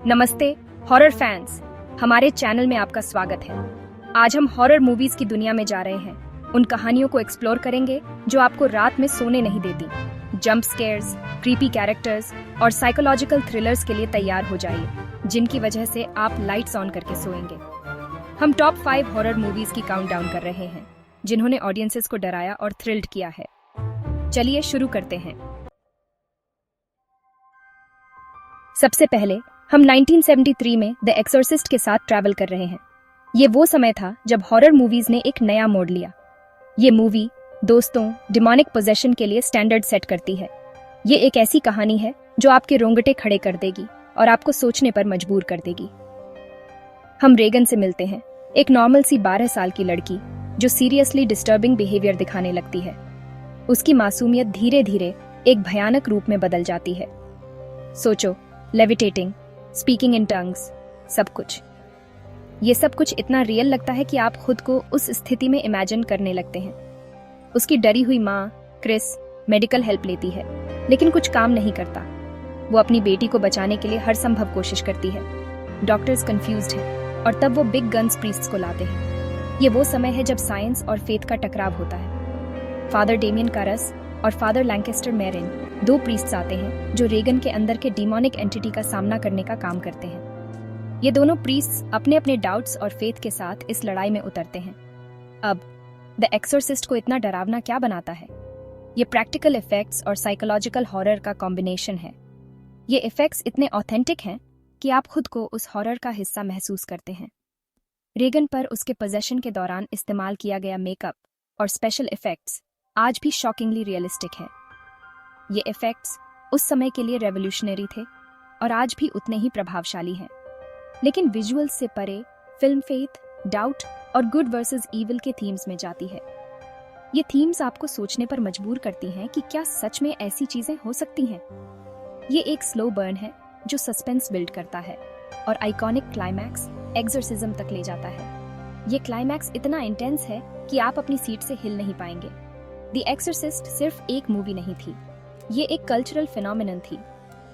नमस्ते horror fans, हमारे channel में आपका स्वागत है। आज हम हॉरर मूवीज की दुनिया में जा रहे हैं। उन कहानियों को एक्सप्लोर करेंगे जो आपको रात में सोने नहीं देती। जंप स्केयर्स, क्रीपी कैरेक्टर्स और साइकोलॉजिकल थ्रिलर्स के लिए तैयार हो जाइए, जिनकी वजह से आप लाइट्स ऑन करके सोएंगे। हम टॉप 5 हॉरर मूवीज की काउंटडाउन कर रहे हैं जिन्होंने ऑडियंसेस को डराया और थ्रिल्ड किया है। चलिए शुरू करते हैं। सबसे पहले हम 1973 में द एक्सोर्सिस्ट के साथ ट्रैवल कर रहे हैं। ये वो समय था जब हॉरर मूवीज ने एक नया मोड़ लिया। ये मूवी दोस्तों डिमोनिक पोजेशन के लिए स्टैंडर्ड सेट करती है। ये एक ऐसी कहानी है जो आपके रोंगटे खड़े कर देगी और आपको सोचने पर मजबूर कर देगी। हम रेगन से मिलते हैं, एक नॉर्मल सी 12 साल की लड़की जो सीरियसली डिस्टर्बिंग बिहेवियर दिखाने लगती है। उसकी मासूमियत धीरे धीरे एक भयानक रूप में बदल जाती है। सोचो, लेविटेटिंग, स्पीकिंग इन टंग्स, सब कुछ। ये सब कुछ इतना रियल लगता है कि आप खुद को उस स्थिति में इमेजिन करने लगते हैं। उसकी डरी हुई माँ क्रिस मेडिकल हेल्प लेती है, लेकिन कुछ काम नहीं करता। वो अपनी बेटी को बचाने के लिए हर संभव कोशिश करती है। डॉक्टर्स कंफ्यूज्ड हैं और तब वो बिग गन्स प्रीस्ट्स को लाते हैं। ये वो समय है जब साइंस और फेथ का टकराव होता है। फादर डेमियन कारस और फादर लैंकेस्टर मैरिन, 2 प्रीस्ट्स आते हैं जो रेगन के अंदर के डिमोनिक एंटिटी का सामना करने का काम करते हैं। ये दोनों प्रीस्ट्स अपने अपने डाउट्स और फेथ के साथ इस लड़ाई में उतरते हैं। अब द एक्सोर्सिस्ट को इतना डरावना क्या बनाता है? ये प्रैक्टिकल इफेक्ट्स और साइकोलॉजिकल हॉरर का कॉम्बिनेशन है। ये इफेक्ट्स इतने ऑथेंटिक हैं कि आप खुद को उस हॉरर का हिस्सा महसूस करते हैं। रेगन पर उसके पोजेशन के दौरान इस्तेमाल किया गया मेकअप और स्पेशल इफेक्ट्स आज भी शॉकिंगली रियलिस्टिक है। ये इफेक्ट्स उस समय के लिए रेवोल्यूशनरी थे और आज भी उतने ही प्रभावशाली हैं। लेकिन विजुअल्स से परे फिल्म फेथ, डाउट और गुड वर्सेस इविल के थीम्स में जाती है। ये थीम्स आपको सोचने पर मजबूर करती हैं कि क्या सच में ऐसी चीजें हो सकती हैं। ये एक स्लो बर्न है जो सस्पेंस बिल्ड करता है और आइकॉनिक क्लाइमैक्स एक्सोर्सिज्म तक ले जाता है। ये क्लाइमैक्स इतना इंटेंस है कि आप अपनी सीट से हिल नहीं पाएंगे। द एक्सोर्सिस्ट सिर्फ एक मूवी नहीं थी, ये एक कल्चरल फिनोमिनन थी।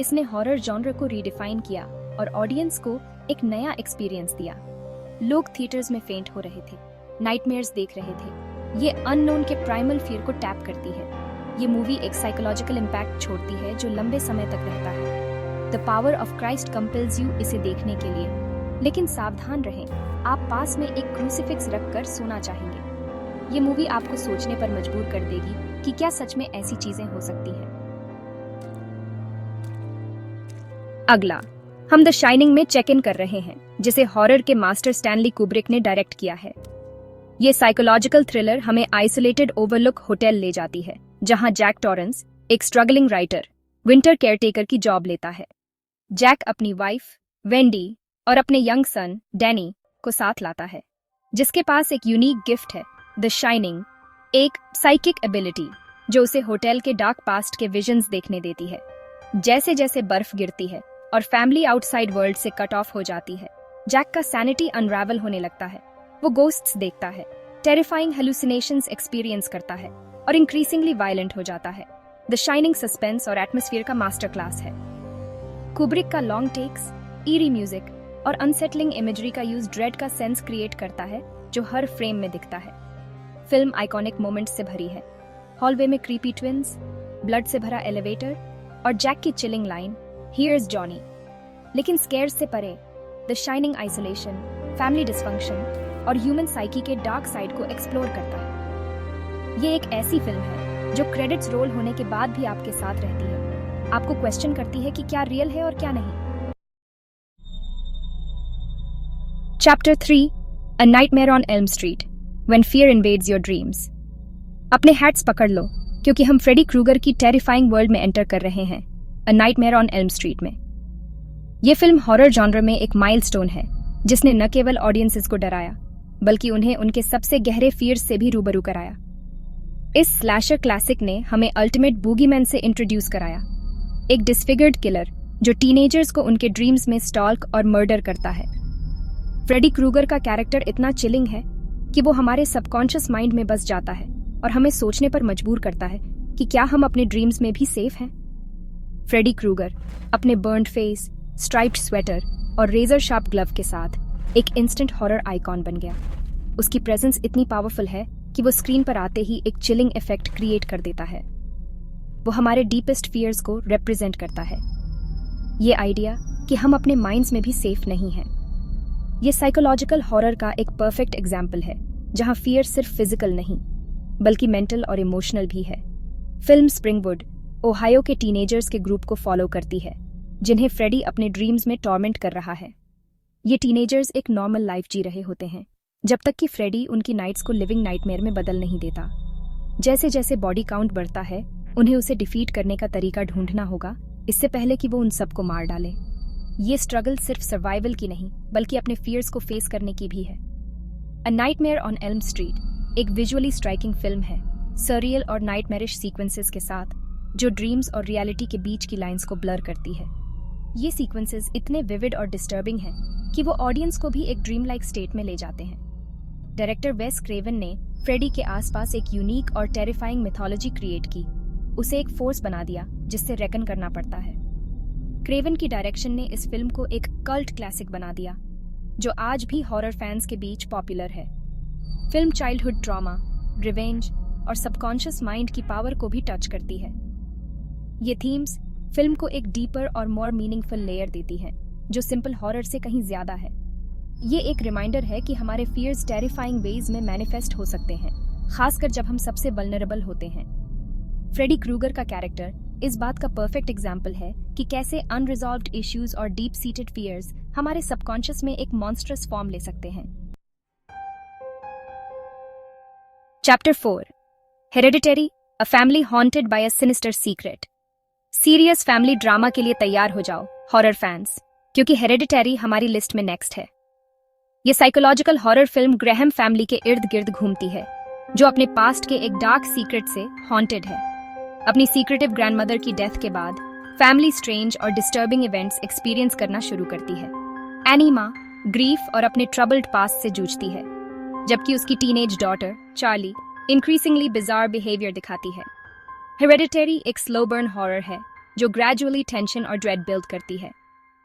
इसने हॉरर जॉनर को रीडिफाइन किया और ऑडियंस को एक नया एक्सपीरियंस दिया। लोग थिएटर्स में फेंट हो रहे थे, नाइटमेयर्स देख रहे थे। ये अननोन के प्राइमल फियर को टैप करती है। ये मूवी एक साइकोलॉजिकल इम्पैक्ट छोड़ती है जो लंबे समय तक रहता है। The power of Christ compels you इसे देखने के लिए। लेकिन सावधान रहें, आप पास में एक क्रूसीफिक्स रखकर सोना चाहेंगे। ये मूवी आपको सोचने पर मजबूर कर देगी कि क्या सच में ऐसी चीजें हो सकती हैं। अगला, हम द शाइनिंग में चेक इन कर रहे हैं, जिसे हॉरर के मास्टर स्टैनली कुब्रिक ने डायरेक्ट किया है। ये साइकोलॉजिकल थ्रिलर हमें आइसोलेटेड ओवरलुक होटल ले जाती है, जहां जैक टॉरेंस, एक स्ट्रगलिंग राइटर, विंटर केयरटेकर की जॉब लेता है। जैक अपनी वाइफ वेंडी और अपने यंग सन डैनी को साथ लाता है, जिसके पास एक यूनिक गिफ्ट है, द शाइनिंग, एक साइकिक एबिलिटी जो उसे होटल के डार्क पास्ट के विजन्स देखने देती है। जैसे जैसे बर्फ गिरती है और फैमिली आउटसाइड वर्ल्ड से कट ऑफ हो जाती है, जैक का सैनिटी अनरावल होने लगता है। वो गोस्ट्स देखता है, टेरिफाइंग हेलुसिनेशंस एक्सपीरियंस करता है और इंक्रीजिंगली वायलेंट हो जाता है। द शाइनिंग सस्पेंस और एटमॉस्फेयर का मास्टर क्लास है। कुब्रिक का लॉन्ग टेक्स, ईरी म्यूजिक और अनसेटलिंग इमेजरी का यूज ड्रेड का सेंस क्रिएट करता है जो हर फ्रेम में दिखता है। फिल्म आइकॉनिक मोमेंट्स से भरी है। हॉलवे में क्रीपी ट्विंस, ब्लड से भरा एलिवेटर और जैक की चिलिंग लाइन, हियर्स जॉनी। लेकिन स्केयर्स से परे the shining isolation, family dysfunction और ह्यूमन साइकी के डार्क साइड को एक्सप्लोर करता है। ये एक ऐसी फिल्म है जो क्रेडिट्स रोल होने के बाद भी आपके साथ रहती है, आपको क्वेश्चन करती है कि क्या रियल है और क्या नहीं। Chapter 3, a nightmare on Elm street, when fear invades your dreams. अपने हैट्स पकड़ लो, क्योंकि हम फ्रेडी क्रूगर की टेरिफाइंग वर्ल्ड में एंटर कर रहे हैं, a nightmare on Elm street में। यह फिल्म हॉरर जॉनर में एक माइलस्टोन है, जिसने न केवल ऑडियंसेस को डराया, बल्कि उन्हें उनके सबसे गहरे फियर्स से भी रूबरू कराया। इस स्लैशर क्लासिक ने हमें अल्टीमेट बूगीमैन से इंट्रोड्यूस कराया, एक डिसफिगर्ड किलर जो टीनेजर्स को उनके ड्रीम्स में स्टॉल्क और मर्डर करता है। फ्रेडी क्रूगर का कैरेक्टर इतना चिलिंग है कि वो हमारे सबकॉन्शियस माइंड में बस जाता है और हमें सोचने पर मजबूर करता है कि क्या हम अपने ड्रीम्स में भी सेफ हैं। फ्रेडी क्रूगर अपने बर्न्ड फेस, स्ट्राइप्ड स्वेटर और रेजर शार्प ग्लव के साथ एक इंस्टेंट हॉरर आइकॉन बन गया। उसकी प्रेजेंस इतनी पावरफुल है कि वो स्क्रीन पर आते ही एक चिलिंग इफेक्ट क्रिएट कर देता है। वो हमारे डीपेस्ट फियर्स को रिप्रेजेंट करता है। ये आइडिया कि हम अपने माइंड्स में भी सेफ नहीं हैं। ये साइकोलॉजिकल हॉरर का एक परफेक्ट एग्जाम्पल है, जहां फियर सिर्फ फिजिकल नहीं बल्कि मेंटल और इमोशनल भी है। फिल्म स्प्रिंगवुड ओहायो के टीनेजर्स के ग्रुप को फॉलो करती है, जिन्हें फ्रेडी अपने ड्रीम्स में टॉर्मेंट कर रहा है। ये टीनेजर्स एक नॉर्मल लाइफ जी रहे होते हैं, जब तक कि फ्रेडी उनकी नाइट्स को लिविंग नाइटमेयर में बदल नहीं देता। जैसे जैसे बॉडी काउंट बढ़ता है, उन्हें उसे डिफीट करने का तरीका ढूंढना होगा, इससे पहले कि वो उन सबको मार डाले। ये स्ट्रगल सिर्फ सर्वाइवल की नहीं बल्कि अपने फियर्स को फेस करने की भी है। A nightmare on Elm street एक विजुअली स्ट्राइकिंग फिल्म है, सरियल और नाइटमेरिश सीक्वेंसेस के साथ, जो ड्रीम्स और रियलिटी के बीच की लाइंस को ब्लर करती है। ये सीक्वेंसेस इतने विविड और डिस्टर्बिंग हैं कि वो ऑडियंस को भी एक ड्रीम लाइक स्टेट में ले जाते हैं। डायरेक्टर वेस क्रेवन ने फ्रेडी के आसपास एक यूनिक और टेरिफाइंग मिथोलॉजी क्रिएट की, उसे एक फोर्स बना दिया जिससे रेकन करना पड़ता है। क्रेवन की डायरेक्शन ने इस फिल्म को एक कल्ट क्लासिक बना दिया, जो आज भी हॉरर फैंस के बीच पॉपुलर है। फिल्म चाइल्डहुड ट्रॉमा, रिवेंज और सबकॉन्शियस माइंड की पावर को भी टच करती है। ये थीम्स फिल्म को एक डीपर और मोर मीनिंगफुल लेयर देती हैं, जो सिंपल हॉरर से कहीं ज्यादा है। ये एक रिमाइंडर है कि हमारे फियर्स टेरिफाइंग वेज में मैनिफेस्ट हो सकते हैं, खासकर जब हम सबसे वल्नरेबल होते हैं। फ्रेडी क्रूगर का कैरेक्टर इस बात का परफेक्ट एग्जाम्पल है कि कैसे अनरिजॉल्व्ड इश्यूज और डीप सीटेड फियर्स हमारे सबकॉन्शियस में एक मॉन्स्ट्रस फॉर्म ले सकते हैं। Chapter 4 Hereditary, a family haunted by a sinister secret. Serious family drama के लिए तैयार हो जाओ हॉरर फैंस, क्योंकि हेरेडिटरी हमारी लिस्ट में नेक्स्ट है। ये psychological horror film Graham family के इर्द गिर्द घूमती है, जो अपने पास्ट के एक डार्क सीक्रेट से हॉन्टेड है। अपनी सीक्रेटिव ग्रैंडमदर की डेथ के बाद फैमिली स्ट्रेंज और डिस्टर्बिंग इवेंट्स एक्सपीरियंस करना शुरू करती है। एनी माँ ग्रीफ और अपने ट्रबल्ड पास्ट से जूझती है, जबकि उसकी teenage daughter Charlie increasingly bizarre behaviour दिखाती है। हेरेडिटरी एक स्लो बर्न हॉरर है, जो ग्रेजुअली टेंशन और ड्रेड बिल्ड करती है।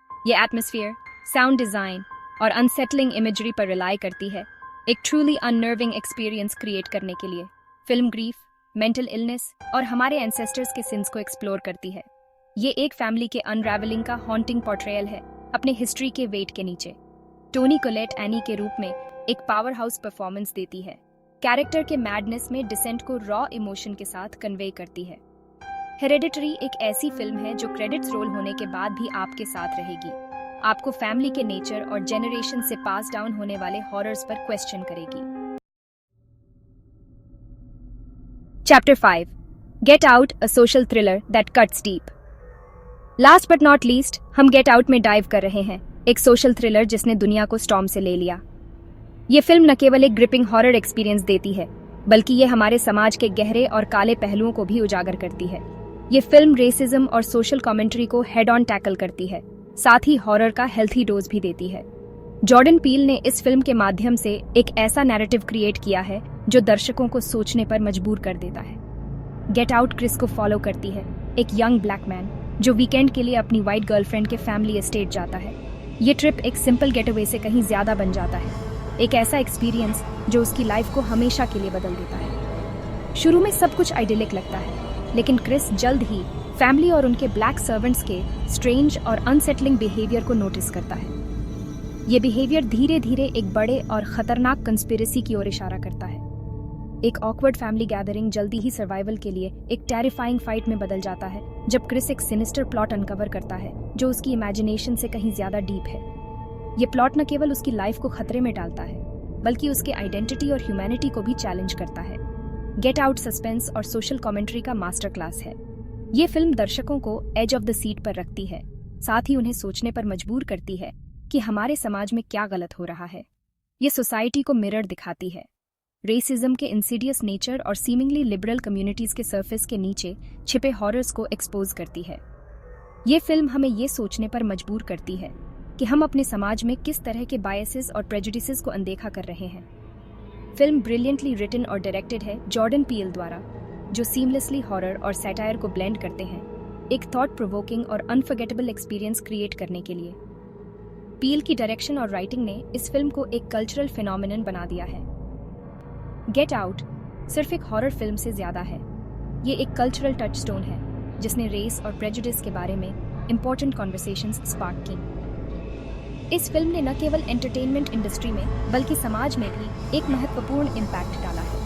ये एटमॉस्फेयर, साउंड डिजाइन और अनसेटलिंग इमेजरी पर रिलाई करती है, एक ट्रूली अननर्विंग एक्सपीरियंस क्रिएट करने के लिए। फिल्म ग्रीफ, मेंटल इलनेस और हमारे एंसेस्टर्स के सिंस को एक्सप्लोर करती है। ये एक फैमिली के अनरावलिंग का हॉन्टिंग पोर्ट्रेयल है, अपने हिस्ट्री के वेट के नीचे। टोनी कोलेट एनी के रूप में एक पावर हाउस परफॉर्मेंस देती है, कैरेक्टर के मैडनेस में डिसेंट को रॉ इमोशन के साथ कन्वे करती है। हेरेडिटरी एक ऐसी फिल्म है जो क्रेडिट्स रोल होने के बाद भी आपके साथ रहेगी, आपको फैमिली के नेचर और जेनरेशन से पास डाउन होने वाले हॉरर्स पर क्वेश्चन करेगी। Chapter 5 get out, a social thriller that cuts deep. Last but not least, हम गेट आउट में डाइव कर रहे हैं, एक सोशल थ्रिलर जिसने दुनिया को स्टॉर्म से ले लिया। ये फिल्म न केवल एक ग्रिपिंग हॉरर एक्सपीरियंस देती है, बल्कि ये हमारे समाज के गहरे और काले पहलुओं को भी उजागर करती है। ये फिल्म रेसिज्म और सोशल कमेंट्री को हेड ऑन टैकल करती है, साथ ही हॉरर का हेल्थी डोज भी देती है। जॉर्डन पील ने इस फिल्म के माध्यम से एक ऐसा नैरेटिव क्रिएट किया है जो दर्शकों को सोचने पर मजबूर कर देता है। गेट आउट क्रिस को फॉलो करती है, एक यंग ब्लैक मैन जो वीकेंड के लिए अपनी वाइट गर्लफ्रेंड के फैमिली एस्टेट जाता है। ये ट्रिप एक सिंपल गेटअवे से कहीं ज्यादा बन जाता है, एक ऐसा एक्सपीरियंस जो उसकी लाइफ को हमेशा के लिए बदल देता है। शुरू में सब कुछ आइडियलिक लगता है, लेकिन क्रिस जल्द ही फैमिली और उनके ब्लैक सर्वेंट्स के स्ट्रेंज और अनसेटलिंग बिहेवियर को नोटिस करता है। ये बिहेवियर धीरे धीरे एक बड़े और खतरनाक कंस्पिरेसी की ओर इशारा करता है। एक ऑकवर्ड फैमिली गैदरिंग जल्दी ही सर्वाइवल के लिए एक टेरिफाइंग फाइट में बदल जाता है, जब क्रिस एक सिनिस्टर प्लॉट अनकवर करता है जो उसकी इमेजिनेशन से कहीं ज्यादा डीप है। ये प्लॉट न केवल उसकी लाइफ को खतरे में डालता है, बल्कि उसके आइडेंटिटी और ह्यूमैनिटी को भी चैलेंज करता है। गेट आउट सस्पेंस और सोशल कमेंट्री का मास्टर क्लास है। ये फिल्म दर्शकों को एज ऑफ द सीट पर रखती है, साथ ही उन्हें सोचने पर मजबूर करती है कि हमारे समाज में क्या गलत हो रहा है। ये सोसाइटी को मिरर दिखाती है, रेसिज्म के इंसीडियस नेचर और सीमिंगली लिबरल कम्युनिटीज के सरफेस के नीचे छिपे हॉरर्स को एक्सपोज करती है। ये फिल्म हमें ये सोचने पर मजबूर करती है कि हम अपने समाज में किस तरह के बायसेस और प्रेजुडिसेस को अनदेखा कर रहे हैं। फिल्म ब्रिलियंटली रिटन और डायरेक्टेड है जॉर्डन पील द्वारा, जो सीमलेसली हॉरर और सैटायर को ब्लेंड करते हैं, एक थॉट प्रोवोकिंग और अनफॉरगेटेबल एक्सपीरियंस क्रिएट करने के लिए। पील की डायरेक्शन और राइटिंग ने इस फिल्म को एक कल्चरल फिनोमिनन बना दिया है। गेट आउट सिर्फ एक हॉरर फिल्म से ज्यादा है। ये एक कल्चरल टचस्टोन है जिसने रेस और प्रेजुडिस के बारे में इंपॉर्टेंट कॉन्वर्सेशंस स्पार्क की। इस फिल्म ने न केवल एंटरटेनमेंट इंडस्ट्री में बल्कि समाज में भी एक महत्वपूर्ण इम्पैक्ट डाला है।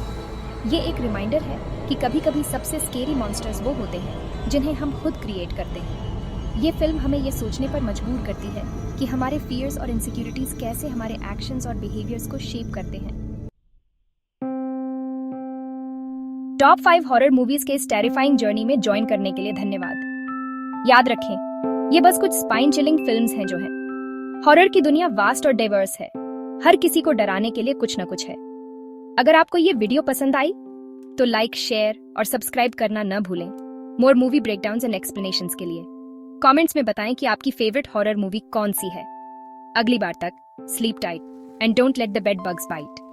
ये एक रिमाइंडर है कि कभी-कभी सबसे स्केरी मॉन्स्टर्स वो होते हैं जिन्हें हम खुद क्रिएट करते हैं। ये फिल्म हमें ये सोचने पर मजबूर करती है कि हमारे फियर्स और इनसिक्योरिटीज कैसे हमारे एक्शंस और बिहेवियर्स को शेप करते हैं। टॉप 5 हॉरर मूवीज के इस टेरिफाइंग जर्नी में ज्वाइन करने के लिए धन्यवाद। याद रखें, ये बस कुछ स्पाइन चिलिंग फिल्म्स हैं जो हैं। हॉरर की दुनिया वास्ट और डाइवर्स है। हर किसी को डराने के लिए कुछ न कुछ है। अगर आपको ये वीडियो पसंद आई तो लाइक, शेयर और सब्सक्राइब करना न भूलें। मोर मूवी ब्रेकडाउन्स एंड एक्सप्लेनेशंस के लिए कमेंट्स में बताएं कि आपकी फेवरेट हॉरर मूवी कौन सी है। अगली बार तक sleep tight and don't let the bed bugs bite.